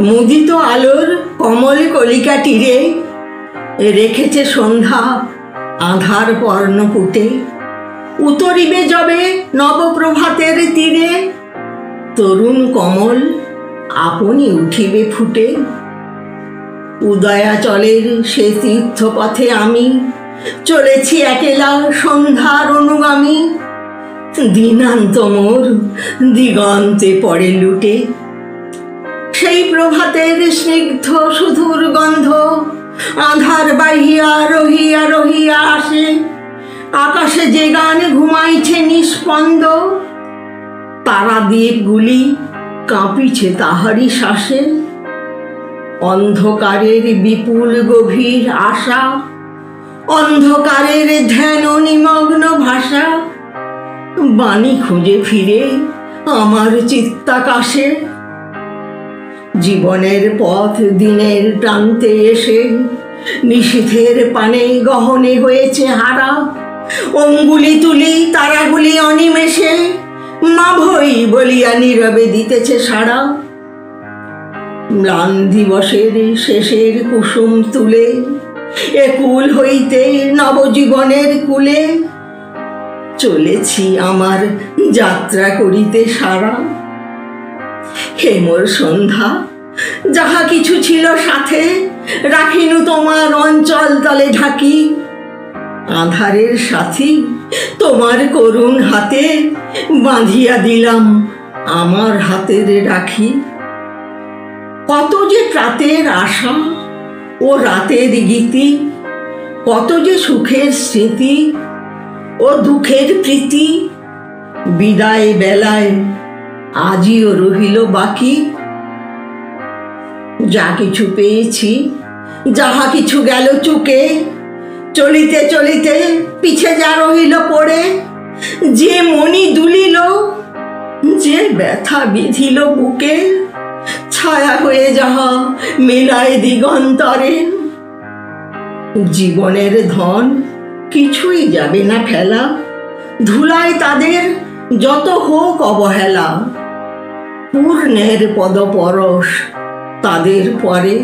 মুদিত আলোর কমল কলিকা তীরে রেখেছে সন্ধ্যা আধার পর্ণপুটে। উতরিবে যবে নবপ্রভাতের তীরে, তরুণ কমল আপনি উঠিবে ফুটে। উদয়াচলের সে তীর্থপথে আমি চলেছি একলা সন্ধ্যার অনুগামী। দিনান্ত মোর দিগন্তে পড়ে লুটে, সেই প্রভাতের স্নিগ্ধ সুধুর গন্ধ আধার বাহিয়া রহিয়া রহিয়া আসে। আকাশে যে গান ঘুমাইছে নিস্পন্দ, তারাদ্বীপগুলি কাঁপিছে তাহারি শ্বাসে। অন্ধকারের বিপুল গভীর আশা, অন্ধকারের ধ্যান নিমগ্ন ভাষা, বাণী খুঁজে ফিরে আমার চিত্তাকাশে। জীবনের পথ দিনের প্রান্তে এসে নিশীথের পানে গহনে হয়েছে হারা। অঙ্গুলি তুলি তারাগুলি অনিমেষে, মা ভই বলিয়া নীরবে দিতেছে সাড়া। ম্লান দিবসের শেষের কুসুম তুলে একুল হইতে নবজীবনের কুলে চলেছি আমার যাত্রা করিতে সারা। হে মোর সন্ধ্যা, যাহা কিছু ছিল সাথে রাখিনু তোমার অঞ্চল তলে ঢাকি। আধারের সাথী তোমার করুণ হাতে বাঁধিয়া দিলাম আমার হাতের রাখি। কত যে প্রাতের আশা ও রাতের গীতি, কত যে সুখের স্মৃতি ও দুঃখের প্রীতি, বিদায় বেলায় আজিও রহিল বাকি। যা কিছু পেয়েছি, যাহা কিছু গেল চুকে, চলিতে চলিতে পিছে যা রহিল পড়ে। যে মনি দুলিল, যে ব্যথা বিধিল বুকে, ছায়া হয়ে যাহা মেলায় দিগন্তরে। জীবনের ধন কিছুই যাবে না ফেলা, ধুলায় তাদের যত হোক অবহেলা। পূর্ণের পদপরশ তাদের পরে।